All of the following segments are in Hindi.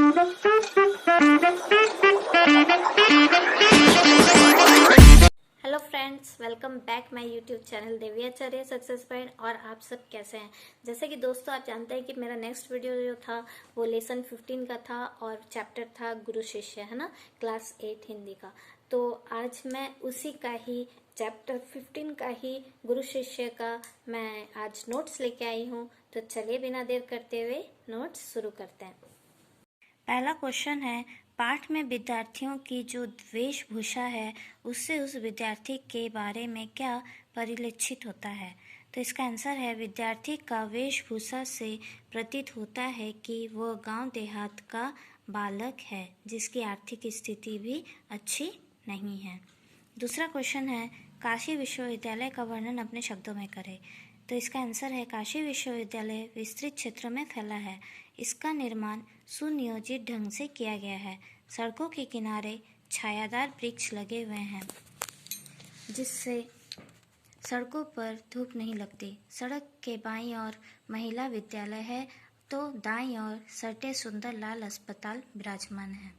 Hello friends, welcome back my YouTube channel Deviyacharya success point. और आप सब कैसे हैं? जैसे कि दोस्तों आप जानते हैं कि मेरा नेक्स्ट वीडियो जो था वो लेसन 15 का था और चैप्टर था गुरु शिष्य, है ना, क्लास 8 हिंदी का। तो आज मैं उसी का ही चैप्टर 15 का ही गुरु शिष्य का मैं आज नोट्स लेके आई हूँ। तो चलिए बिना देर करते हुए नोट्स शुरू करते हैं। पहला क्वेश्चन है, पाठ में विद्यार्थियों की जो वेशभूषा है उससे उस विद्यार्थी के बारे में क्या परिलक्षित होता है? तो इसका आंसर है, विद्यार्थी का वेशभूषा से प्रतीत होता है कि वह गांव देहात का बालक है जिसकी आर्थिक स्थिति भी अच्छी नहीं है। दूसरा क्वेश्चन है, काशी विश्वविद्यालय का वर्णन अपने शब्दों में करें। तो इसका आंसर है, काशी विश्वविद्यालय विस्तृत क्षेत्र में फैला है। इसका निर्माण सुनियोजित ढंग से किया गया है। सड़कों के किनारे छायादार वृक्ष लगे हुए हैं जिससे सड़कों पर धूप नहीं लगती। सड़क के बाईं ओर महिला विद्यालय है तो दाईं ओर सटे सुंदर लाल अस्पताल विराजमान है।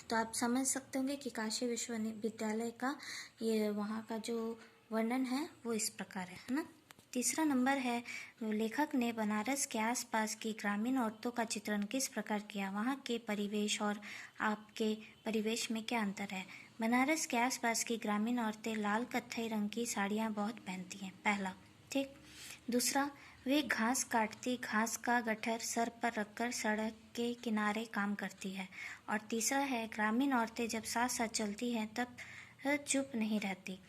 तो आप समझ सकते होंगे कि काशी विश्वविद्यालय का ये वहाँ का जो वर्णन है वो इस प्रकार है ना। तीसरा नंबर है, लेखक ने बनारस के आसपास की ग्रामीण औरतों का चित्रण किस प्रकार किया? वहाँ के परिवेश और आपके परिवेश में क्या अंतर है? बनारस के आसपास की ग्रामीण औरतें लाल कत्थई रंग की साड़ियाँ बहुत पहनती हैं, पहला, ठीक। दूसरा, वे घास काटती घास का गट्ठर सर पर रखकर सड़क के किनारे काम करती है। और तीसरा है, ग्रामीण औरतें जब साथ साथ चलती हैं तब चुप नहीं रहती।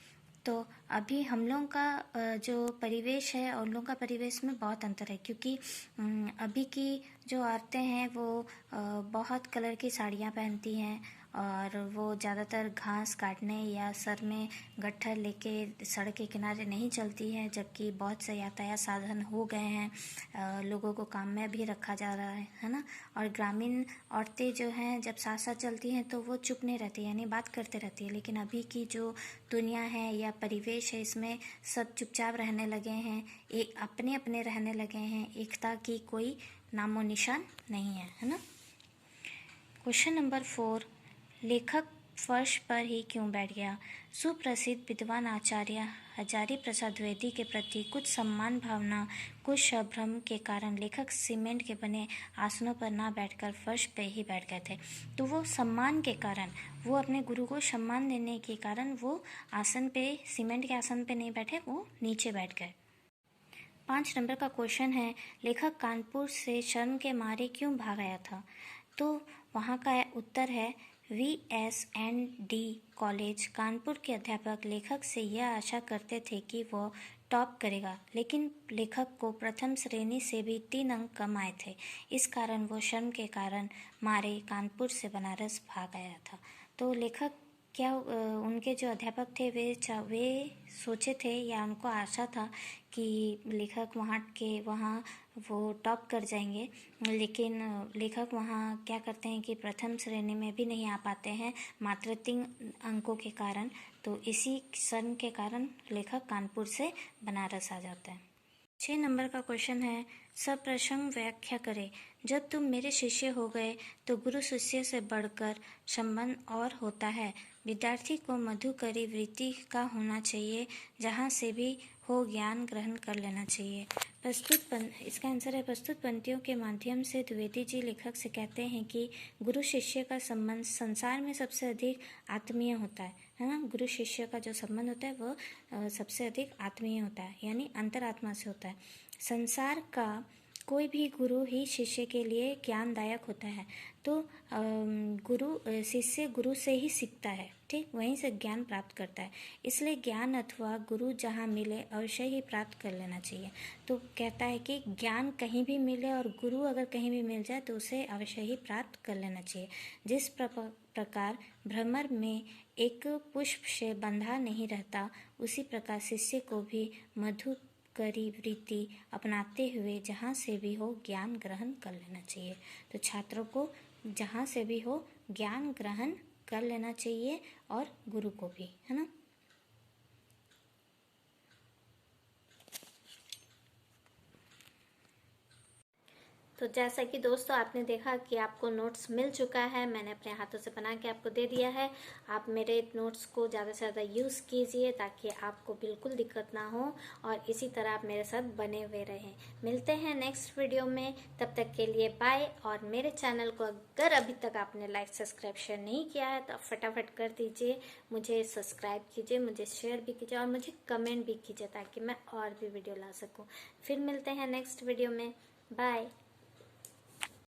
तो अभी हम लोगों का जो परिवेश है और उन लोगों का परिवेश में बहुत अंतर है, क्योंकि अभी की जो औरतें हैं वो बहुत कलर की साड़ियाँ पहनती हैं और वो ज़्यादातर घास काटने या सर में गट्ठर लेके सड़क के किनारे नहीं चलती हैं, जबकि बहुत से यातायात साधन हो गए हैं, लोगों को काम में भी रखा जा रहा है ना। और ग्रामीण औरतें जो हैं जब साथ साथ चलती हैं तो वो चुप नहीं रहती, यानी बात करते रहती है। लेकिन अभी की जो दुनिया है या परिवेश है इसमें सब चुपचाप रहने लगे हैं, एक अपने अपने रहने लगे हैं, एकता की कोई नामो निशान नहीं है ना। क्वेश्चन नंबर 4, लेखक फर्श पर ही क्यों बैठ गया? सुप्रसिद्ध विद्वान आचार्य हजारी प्रसाद द्विवेदी के प्रति कुछ सम्मान भावना, कुछ संभ्रम के कारण लेखक सीमेंट के बने आसनों पर ना बैठकर फर्श पे ही बैठ गए थे। तो वो सम्मान के कारण, वो अपने गुरु को सम्मान देने के कारण वो आसन पे, सीमेंट के आसन पे नहीं बैठे, वो नीचे बैठ गए। 5 नंबर का क्वेश्चन है, लेखक कानपुर से शर्म के मारे क्यों भाग आया था? तो वहाँ का उत्तर है, VS&D कॉलेज कानपुर के अध्यापक लेखक से यह आशा करते थे कि वह टॉप करेगा, लेकिन लेखक को प्रथम श्रेणी से भी 3 अंक कम आए थे। इस कारण वो शर्म के कारण मारे कानपुर से बनारस भाग आया था। तो लेखक क्या उनके जो अध्यापक थे वे सोचे थे या उनको आशा था कि लेखक वहाँ वो टॉप कर जाएंगे, लेकिन लेखक वहाँ क्या करते हैं कि प्रथम श्रेणी में भी नहीं आ पाते हैं मात्र 3 अंकों के कारण। तो इसी शर्म के कारण लेखक कानपुर से बनारस आ जाता है। 6 नंबर का क्वेश्चन है, सप्रसंग व्याख्या करें। जब तुम मेरे शिष्य हो गए तो गुरु शिष्य से बढ़कर संबंध और होता है। विद्यार्थी को मधुकरी वृत्ति का होना चाहिए, जहाँ से भी हो ज्ञान ग्रहण कर लेना चाहिए। इसका आंसर है, प्रस्तुत पंक्तियों के माध्यम से द्विवेदी जी लेखक से कहते हैं कि गुरु शिष्य का संबंध संसार में सबसे अधिक आत्मीय होता है ना। गुरु शिष्य का जो संबंध होता है वो सबसे अधिक आत्मीय होता है, यानी अंतरात्मा से होता है। संसार का कोई भी गुरु ही शिष्य के लिए ज्ञानदायक होता है। तो शिष्य गुरु से ही सीखता है, ठीक, वहीं से ज्ञान प्राप्त करता है। इसलिए ज्ञान अथवा गुरु जहाँ मिले अवश्य ही प्राप्त कर लेना चाहिए। तो कहता है कि ज्ञान कहीं भी मिले और गुरु अगर कहीं भी मिल जाए तो उसे अवश्य ही प्राप्त कर लेना चाहिए। जिस प्रकार भ्रमर में एक पुष्प से बंधा नहीं रहता, उसी प्रकार शिष्य को भी मधुकरी वृत्ति अपनाते हुए जहाँ से भी हो ज्ञान ग्रहण कर लेना चाहिए। तो छात्रों को जहाँ से भी हो ज्ञान ग्रहण कर लेना चाहिए और गुरु को भी, है ना। तो जैसा कि दोस्तों आपने देखा कि आपको नोट्स मिल चुका है, मैंने अपने हाथों से बना के आपको दे दिया है। आप मेरे नोट्स को ज़्यादा से ज़्यादा यूज़ कीजिए ताकि आपको बिल्कुल दिक्कत ना हो और इसी तरह आप मेरे साथ बने हुए रहें। मिलते हैं नेक्स्ट वीडियो में, तब तक के लिए बाय। और मेरे चैनल को अगर अभी तक आपने लाइक सब्सक्राइब शेयर नहीं किया है तो आप फटाफट कर दीजिए, मुझे सब्सक्राइब कीजिए, मुझे शेयर भी कीजिए और मुझे कमेंट भी कीजिए ताकि मैं और भी वीडियो ला सकूँ। फिर मिलते हैं नेक्स्ट वीडियो में, बाय।